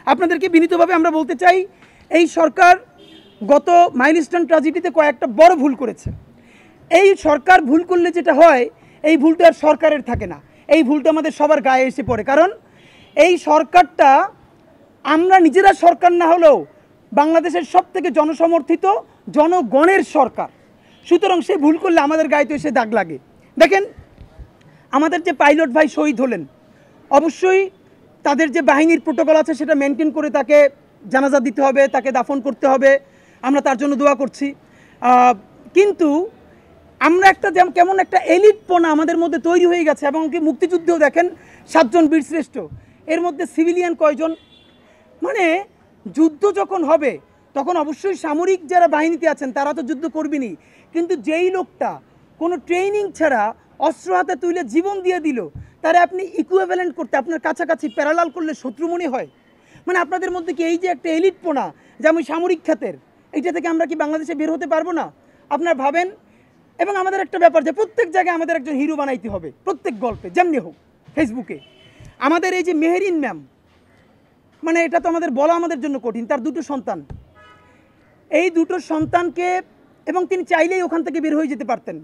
আপনাদেরকে বিনীতভাবে আমরা বলতে চাই, এই সরকার গত মাইলস্টোন ট্র্যাজেডিতে কয়েকটা বড় ভুল করেছে। এই সরকার ভুল করলে যেটা হয়, এই ভুলটা আর সরকারের থাকে না, এই ভুলটা আমাদের সবার গায়ে এসে পড়ে। কারণ এই সরকারটা আমরা নিজেরা সরকার না হলেও বাংলাদেশের সবথেকে জনসমর্থিত জনগণের সরকার, সুতরাং সে ভুল করলে আমাদের গায়ে তো এসে দাগ লাগে। দেখেন, আমাদের যে পাইলট ভাই শহীদ হলেন, অবশ্যই তাদের যে বাহিনীর প্রোটোকল আছে সেটা মেনটেন করে তাকে জানাজা দিতে হবে, তাকে দাফন করতে হবে, আমরা তার জন্য দোয়া করছি। কিন্তু আমরা একটা কেমন একটা এলিটপনা আমাদের মধ্যে তৈরি হয়ে গেছে। এবং কি মুক্তিযুদ্ধেও দেখেন 7 জন বীরশ্রেষ্ঠ, এর মধ্যে সিভিলিয়ান কয়জন? মানে যুদ্ধ যখন হবে তখন অবশ্যই সামরিক যারা বাহিনীতে আছেন তারা তো যুদ্ধ করবেনই, কিন্তু যেই লোকটা কোনো ট্রেনিং ছাড়া অস্ত্র হাতে তুলে জীবন দিয়ে দিল, তারা আপনি ইকুইভ্যালেন্ট করতে, আপনার কাছাকাছি প্যারালাল করলে শত্রু মনে হয়? মানে আপনাদের মধ্যে কি এই যে একটা এলিটপনা যে আমি সামরিক খাতের, এইটা থেকে আমরা কি বাংলাদেশে বের হতে পারবো না? আপনারা ভাবেন। এবং আমাদের একটা ব্যাপার যে প্রত্যেক জায়গায় আমাদের একজন হিরো বানাইতে হবে, প্রত্যেক গল্পে যেমনি হোক। ফেসবুকে আমাদের এই যে মেহেরিন ম্যাম, মানে এটা তো আমাদের বলা আমাদের জন্য কঠিন, তার 2টো সন্তান, এই 2টো সন্তানকে, এবং তিনি চাইলেই ওখান থেকে বের হয়ে যেতে পারতেন,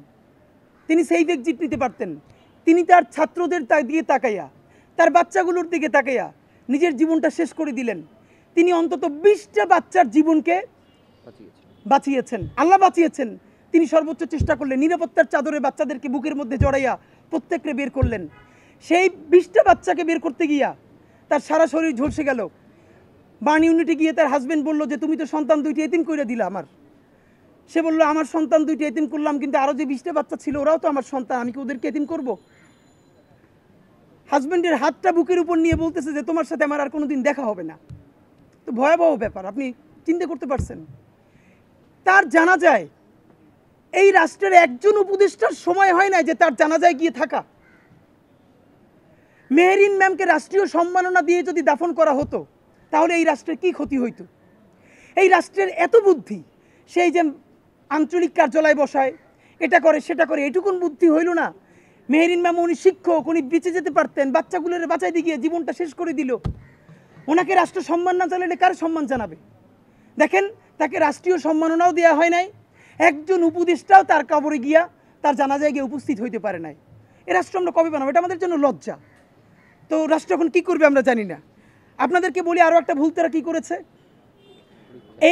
তিনি সেফ এক্সিট নিতে পারতেন। তিনি তার ছাত্রদের দিকে তাকাইয়া, তার বাচ্চাগুলোর দিকে তাকাইয়া নিজের জীবনটা শেষ করে দিলেন। তিনি অন্তত 20টা বাচ্চার জীবনকে বাঁচিয়েছেন, আল্লাহ বাঁচিয়েছেন। তিনি সর্বোচ্চ চেষ্টা করলেন, নিরাপত্তার চাদরে বাচ্চাদেরকে বুকের মধ্যে জড়াইয়া প্রত্যেককে বের করলেন। সেই 20টা বাচ্চাকে বের করতে গিয়া তার সারা শরীর ঝলসে গেল। বার্ন ইউনিটে গিয়ে তার হাজব্যান্ড বলল যে তুমি তো সন্তান 2টি এতিম করে দিলা আমার। সে বলল আমার সন্তান 2টি এতিম করলাম, কিন্তু আরও যে 20টা বাচ্চা ছিল ওরাও তো আমার সন্তান, আমি কি ওদেরকে এতিম করব? হাজব্যান্ডের হাতটা বুকের উপর নিয়ে বলতেছে যে তোমার সাথে আমার আর কোনোদিন দেখা হবে না। তো ভয়াবহ ব্যাপার, আপনি চিন্তা করতে পারছেন? তার জানাজায় এই রাষ্ট্রের একজন উপদেষ্টার সময় হয় না যে তার জানাজায় গিয়ে থাকা। মেহেরিন ম্যামকে রাষ্ট্রীয় সম্মাননা দিয়ে যদি দাফন করা হতো তাহলে এই রাষ্ট্রের কি ক্ষতি হইতো? এই রাষ্ট্রের এত বুদ্ধি, সেই যে আঞ্চলিক কার্যালয় বসায়, এটা করে সেটা করে, এটুকুন বুদ্ধি হইল না? মেহেরিন ম্যাম উনি শিক্ষক, উনি বেঁচে যেতে পারতেন, বাচ্চাগুলোর বাঁচাইতে গিয়ে জীবনটা শেষ করে দিল। ওনাকে রাষ্ট্র সম্মান না জানালে কার সম্মান জানাবে? দেখেন, তাকে রাষ্ট্রীয় সম্মাননাও দেওয়া হয় নাই, একজন উপদেষ্টাও তার কবরে গিয়া তার জানাজায় গিয়ে উপস্থিত হইতে পারে নাই। এ রাষ্ট্র আমরা কবে বানাবো? এটা আমাদের জন্য লজ্জা। তো রাষ্ট্র এখন কী করবে আমরা জানি না। আপনাদেরকে বলি আরও একটা ভুল তারা কী করেছে।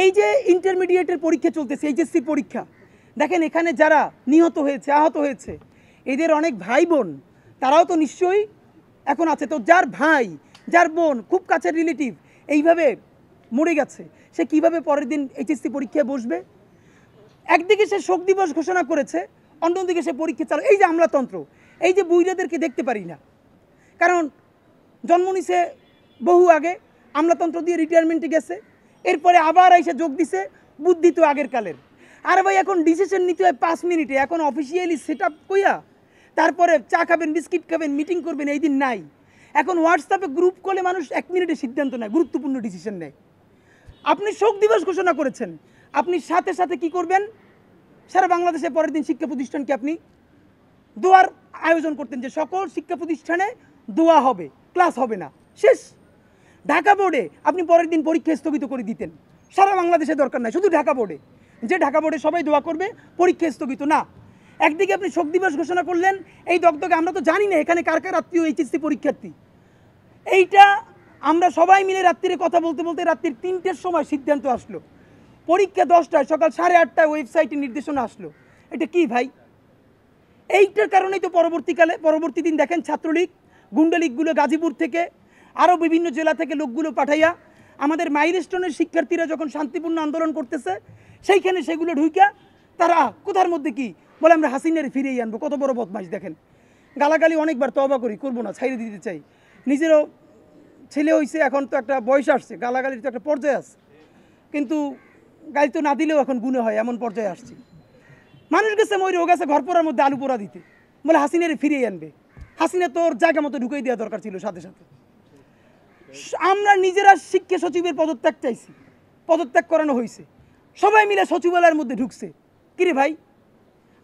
এই যে ইন্টারমিডিয়েটের পরীক্ষা চলতেছে, এইচএসসি পরীক্ষা, দেখেন এখানে যারা নিহত হয়েছে, আহত হয়েছে, এদের অনেক ভাই বোন তারাও তো নিশ্চয়ই এখন আছে। তো যার ভাই, যার বোন, খুব কাছের রিলেটিভ এইভাবে মরে গেছে, সে কিভাবে পরের দিন এইচএসসি পরীক্ষায় বসবে? একদিকে সে শোক দিবস ঘোষণা করেছে, অন্যদিকে সে পরীক্ষা চালায়। এই যে আমলাতন্ত্র, এই যে বুইরাদেরকে দেখতে পারি না, কারণ জন্ম নিছে বহু আগে, আমলাতন্ত্র দিয়ে রিটায়ারমেন্টে গেছে, এরপরে আবার এসে যোগ দিছে, বুদ্ধি তো আগের কালের। আর ভাই এখন ডিসিশন নিতে হয় 5 মিনিটে, এখন অফিসিয়ালি সেট আপ কইয়া তারপরে চা খাবেন, বিস্কিট খাবেন, মিটিং করবেন, এই দিন নাই। এখন হোয়াটসঅ্যাপে গ্রুপ কলে মানুষ 1 মিনিটে সিদ্ধান্ত নেয়, গুরুত্বপূর্ণ ডিসিশন নেয়। আপনি শোক দিবস ঘোষণা করেছেন, আপনি সাথে সাথে কি করবেন? সারা বাংলাদেশে পরের দিন শিক্ষা প্রতিষ্ঠানকে আপনি দোয়ার আয়োজন করতেন যে সকল শিক্ষা প্রতিষ্ঠানে দোয়া হবে, ক্লাস হবে না, শেষ। ঢাকা বোর্ডে আপনি পরের দিন পরীক্ষা স্থগিত করে দিতেন, সারা বাংলাদেশে দরকার নাই, শুধু ঢাকা বোর্ডে, যে ঢাকা বোর্ডে সবাই দোয়া করবে, পরীক্ষা স্থগিত না। একদিকে আপনি শোক দিবস ঘোষণা করলেন, এই দগদগে আমরা তো জানি না এখানে কার কার আত্মীয় এইচএসসি পরীক্ষার্থী। এইটা আমরা সবাই মিলে রাত্রিরে কথা বলতে বলতে রাত্রির 3টের সময় সিদ্ধান্ত আসলো, পরীক্ষা 10টায়, সকাল 8:30টায় ওয়েবসাইটে নির্দেশনা আসলো। এটা কি ভাই? এইটার কারণেই তো পরবর্তী দিন দেখেন ছাত্রলীগ, গুন্ডালীগগুলো গাজীপুর থেকে আরও বিভিন্ন জেলা থেকে লোকগুলো পাঠাইয়া আমাদের মাইলস্টোনের শিক্ষার্থীরা যখন শান্তিপূর্ণ আন্দোলন করতেছে সেইখানে সেগুলো ঢুইকা তারা কোথার মধ্যে কি বলে আমরা হাসিনার ফিরিয়ে আনবো। কত বড় বদমাইশ দেখেন। গালাগালি অনেকবার তওবা করি, করবো না, ছাইড়ে দিতে চাই। নিজেরও ছেলে হয়েছে, এখন তো একটা বয়স আসছে, গালাগালির তো একটা পর্যায়ে আছে, কিন্তু গালি তো না দিলেও এখন গুণে হয়, এমন পর্যায়ে আসছি। মানুষ গেছে ময়ূর ও গেছে ঘর পোড়ার মধ্যে আলু পোড়া দিতে, বলে হাসিনারে ফিরিয়ে আনবে। হাসিনা তোর জায়গা মতো ঢুকিয়ে দেওয়া দরকার ছিল সাথে সাথে। আমরা নিজেরা শিক্ষা সচিবের পদত্যাগ চাইছি, পদত্যাগ করানো হয়েছে, সবাই মিলে সচিবালয়ের মধ্যে ঢুকছে। কিরে ভাই,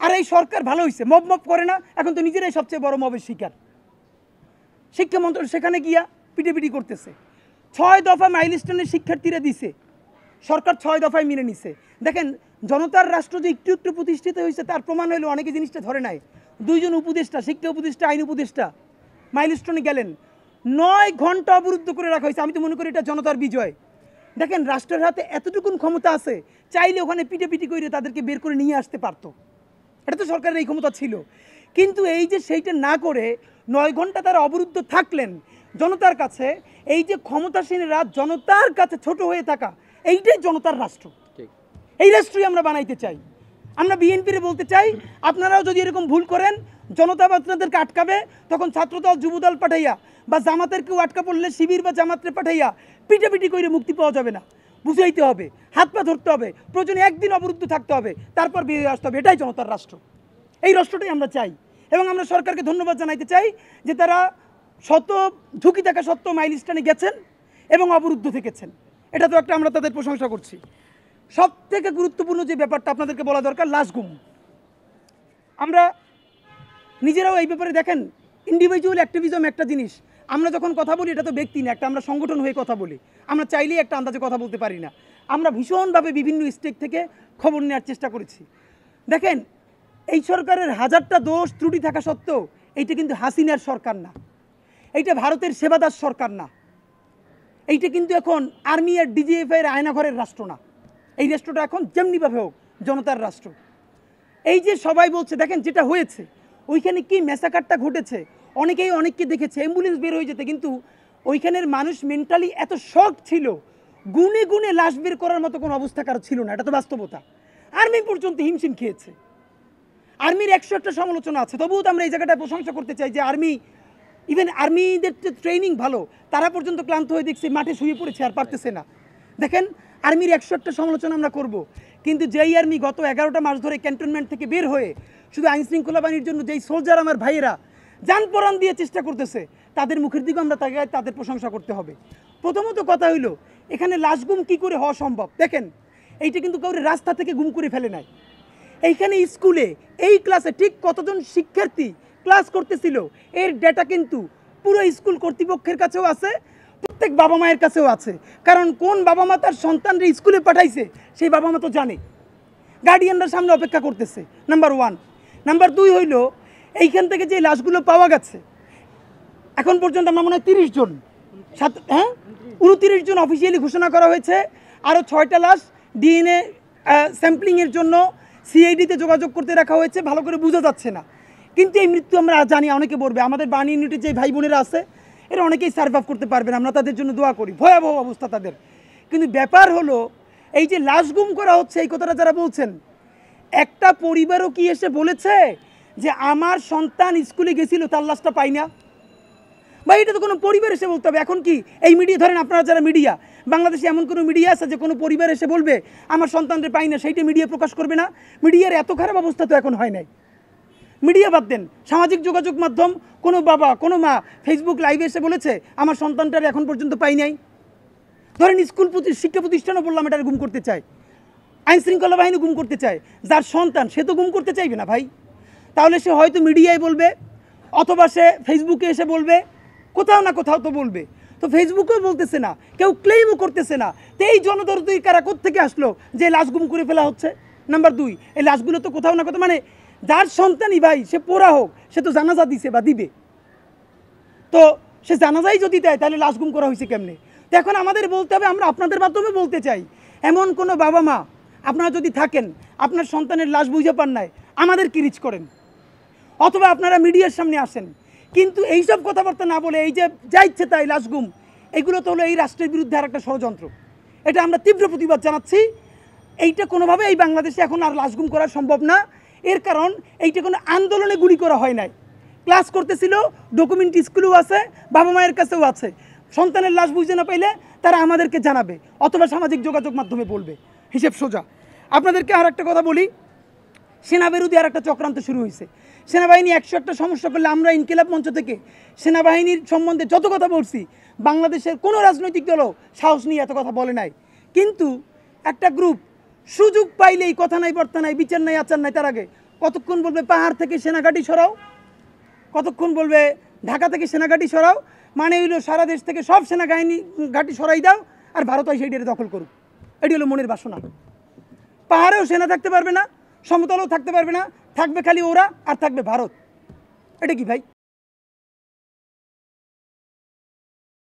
আর এই সরকার ভালো হয়েছে, মব করে না, এখন তো নিজেরাই সবচেয়ে বড় মবের শিকার। শিক্ষা মন্ত্রণালয় সেখানে গিয়া পিটিপিটি করতেছে, 6 দফা মাইলস্টোনের শিক্ষার্থীরা দিছে, সরকার 6 দফায় মেনে নিছে। দেখেন জনতার রাষ্ট্র যে একটু একটু প্রতিষ্ঠিত হয়েছে তার প্রমাণ হইলো অনেকে জিনিসটা ধরে নাই। 2 জন উপদেষ্টা, শিক্ষা উপদেষ্টা, আইন উপদেষ্টা মাইলস্টোনে গেলেন, 9 ঘন্টা অবরুদ্ধ করে রাখা হয়েছে। আমি তো মনে করি এটা জনতার বিজয়। দেখেন রাষ্ট্রের হাতে এতটুকুন ক্ষমতা আছে, চাইলে ওখানে পিটি করে তাদেরকে বের করে নিয়ে আসতে পারতো, এটা তো সরকারের এই ক্ষমতা ছিল। কিন্তু এই যে সেইটা না করে 9 ঘন্টা তারা অবরুদ্ধ থাকলেন জনতার কাছে, এই যে ক্ষমতাসীনরা জনতার কাছে ছোট হয়ে থাকা, এইটাই জনতার রাষ্ট্র। এই রাষ্ট্রই আমরা বানাইতে চাই। আমরা বিএনপিরে বলতে চাই, আপনারাও যদি এরকম ভুল করেন, জনতা আপনাদেরকে আটকাবে, তখন ছাত্রদল যুবদল পাঠাইয়া বা জামাতের কেউ আটকা পড়লে শিবির বা জামাতরে পাঠাইয়া পিটাপিটি করে মুক্তি পাওয়া যাবে না। বুঝাইতে হবে, হাত পা ধরতে হবে, প্রয়োজনে একদিন অবরুদ্ধ থাকতে হবে, তারপর বেরিয়ে আসতে হবে। এটাই জনতার রাষ্ট্র, এই রাষ্ট্রটাই আমরা চাই। এবং আমরা সরকারকে ধন্যবাদ জানাইতে চাই যে তারা শত ঝুঁকি থাকা সত্ত্বেও মাইলস্টোনে গেছেন এবং অবরুদ্ধ থেকেছেন। এটা তো একটা আমরা তাদের প্রশংসা করছি। সব থেকে গুরুত্বপূর্ণ যে ব্যাপারটা আপনাদেরকে বলা দরকার, লাশ গুম। আমরা নিজেরাও এই ব্যাপারে দেখেন, ইন্ডিভিজুয়াল অ্যাক্টিভিজম একটা জিনিস। আমরা যখন কথা বলি এটা তো ব্যক্তি না, একটা আমরা সংগঠন হয়ে কথা বলি। আমরা চাইলেই একটা আন্দাজে কথা বলতে পারি না। আমরা ভীষণভাবে বিভিন্ন স্টেক থেকে খবর নেওয়ার চেষ্টা করেছি। দেখেন এই সরকারের হাজারটা দোষ ত্রুটি থাকা সত্ত্বেও এইটা কিন্তু হাসিনার সরকার না, এইটা ভারতের সেবাদাস সরকার না, এইটা কিন্তু এখন আর্মি আর ডিজিএফ এর আয়নাঘরের রাষ্ট্র না। এই রাষ্ট্রটা এখন যেমনিভাবে হোক জনতার রাষ্ট্র। এই যে সবাই বলছে, দেখেন যেটা হয়েছে ওইখানে কি ম্যাসাকারটা ঘটেছে, অনেকেই অনেককে দেখেছে অ্যাম্বুলেন্স বের হয়ে যেতে, কিন্তু ওইখানের মানুষ মেন্টালি এত শক ছিল, গুনে গুনে লাশ বের করার মতো কোনো অবস্থা কারো ছিল না। এটা তো বাস্তবতা। আর্মি পর্যন্ত হিমশিম খেয়েছে। আর্মির 101টা সমালোচনা আছে, তবুও তো আমরা এই জায়গাটায় প্রশংসা করতে চাই যে আর্মি, ইভেন আর্মিদের ট্রেনিং ভালো, তারা পর্যন্ত ক্লান্ত হয়ে দেখছি মাঠে শুয়ে পড়েছে আর পারতেছে না। দেখেন আর্মির 101টা সমালোচনা আমরা করব, কিন্তু যেই আর্মি গত 11টা মাস ধরে ক্যান্টনমেন্ট থেকে বের হয়ে শুধু আইন শৃঙ্খলা বাহিনীর জন্য যেই সোলজার আমার ভাইয়েরা যান পরাণ দিয়ে চেষ্টা করতেছে, তাদের মুখের দিকে আমরা তাদের প্রশংসা করতে হবে। প্রথমত কথা হইল, এখানে লাশ গুম কী করে হওয়া সম্ভব? দেখেন এইটা কিন্তু কাউরে রাস্তা থেকে গুম করে ফেলে নাই। এইখানে স্কুলে এই ক্লাসে ঠিক কতজন শিক্ষার্থী ক্লাস করতেছিল এর ডেটা কিন্তু পুরো স্কুল কর্তৃপক্ষের কাছেও আছে, প্রত্যেক বাবা মায়ের কাছেও আছে। কারণ কোন বাবা মা তার সন্তানরা স্কুলে পাঠাইছে সেই বাবা মা তো জানে, গার্ডিয়ানরা সামনে অপেক্ষা করতেছে। নাম্বার 1। নাম্বার 2 হইল, এইখান থেকে যে লাশগুলো পাওয়া গেছে এখন পর্যন্ত আমরা মনে হয় 30 জন, 29 জন অফিসিয়ালি ঘোষণা করা হয়েছে। আরও 6টা লাশ ডিএনএ স্যাম্পলিংয়ের জন্য সিআইডিতে যোগাযোগ করতে রাখা হয়েছে, ভালো করে বোঝা যাচ্ছে না। কিন্তু এই মৃত্যু আমরা জানি, অনেকে বলবে আমাদের বার্ন ইউনিটের যে ভাই বোনেরা আছে এরা অনেকেই সার্ভাইভ করতে পারবেন, আমরা তাদের জন্য দোয়া করি, ভয়াবহ অবস্থা তাদের। কিন্তু ব্যাপার হলো এই যে লাশ গুম করা হচ্ছে এই কথাটা যারা বলছেন, একটা পরিবারও কি এসে বলেছে যে আমার সন্তান স্কুলে গেছিল তার লাশটা পাই না? বা এটা তো কোনো পরিবার এসে বলতে হবে। এখন কি এই মিডিয়া, ধরেন আপনারা যারা মিডিয়া, বাংলাদেশে এমন কোনো মিডিয়া আছে যে কোনো পরিবার এসে বলবে আমার সন্তানদের পাই না, সেইটা মিডিয়া প্রকাশ করবে না? মিডিয়ার এত খারাপ অবস্থা তো এখন হয় নাই। মিডিয়া বাদ দেন, সামাজিক যোগাযোগ মাধ্যম, কোনো বাবা কোনো মা ফেসবুক লাইভে এসে বলেছে আমার সন্তানটার এখন পর্যন্ত পাই নাই? ধরেন স্কুল শিক্ষা প্রতিষ্ঠানও বললাম এটা গুম করতে চায়, আইন শৃঙ্খলা বাহিনী গুম করতে চায়, যার সন্তান সে তো গুম করতে চাইবে না ভাই। তাহলে সে হয়তো মিডিয়ায় বলবে, অথবা সে ফেসবুকে এসে বলবে, কোথাও না কোথাও তো বলবে। তো ফেসবুকেও বলতেছে না, কেউ ক্লেইমও করতেছে না। তো এই জনদরদি কারা কোত্থেকে আসলো যে লাশ গুম করে ফেলা হচ্ছে? নাম্বার 2, এই লাশগুলো তো কোথাও না কোথাও, মানে যার সন্তানই ভাই সে পোড়া হোক, সে তো জানাজা দিছে বা দিবে, তো সে জানাজাই যদি দেয় তাহলে লাশ গুম করা হয়েছে কেমনে? তো এখন আমাদের বলতে হবে, আমরা আপনাদের মাধ্যমে বলতে চাই, এমন কোনো বাবা মা আপনারা যদি থাকেন আপনার সন্তানের লাশ বুঝে পান নাই, আমাদের কি রিচ করেন, অথবা আপনারা মিডিয়ার সামনে আসেন। কিন্তু এইসব কথাবার্তা না বলে এই যে যা ইচ্ছে তাই লাশ গুম, এগুলো তো হলো এই রাষ্ট্রের বিরুদ্ধে আর একটা ষড়যন্ত্র। এটা আমরা তীব্র প্রতিবাদ জানাচ্ছি। এইটা কোনোভাবে এই বাংলাদেশে এখন আর লাশ গুম করা সম্ভব না। এর কারণ এইটা কোনো আন্দোলনে গুলি করা হয় নাই, ক্লাস করতেছিল, ডকুমেন্ট স্কুলেও আছে, বাবা মায়ের কাছেও আছে। সন্তানের লাশ বুঝতে না পাইলে তারা আমাদেরকে জানাবে অথবা সামাজিক যোগাযোগ মাধ্যমে বলবে, হিসেব সোজা। আপনাদেরকে আর একটা কথা বলি, সেনাবিরোধী আর একটা চক্রান্ত শুরু হয়েছে। সেনাবাহিনী 101টা সমস্যা করলে আমরা ইনকিলাব মঞ্চ থেকে সেনাবাহিনীর সম্বন্ধে যত কথা বলছি, বাংলাদেশের কোনো রাজনৈতিক দলও সাহস নিয়ে এত কথা বলে নাই। কিন্তু একটা গ্রুপ সুযোগ পাইলেই কথা নাই বার্তা নাই, বিচার নাই আচার নাই, তার আগে কতক্ষণ বলবে পাহাড় থেকে সেনাঘাঁটি সরাও, কতক্ষণ বলবে ঢাকা থেকে সেনাঘাঁটি সরাও, মানে হইলো সারা দেশ থেকে সব সেনাবাহিনী ঘাঁটি সরাই দাও আর ভারত হয় সেইটারে দখল করুক। এটি হলো মনের বাসনা। পাহাড়েও সেনা থাকতে পারবে না, সমতলেও থাকতে পারবে না, থাকবে খালি ওরা আর থাকবে ভারত। এটা কি ভাই?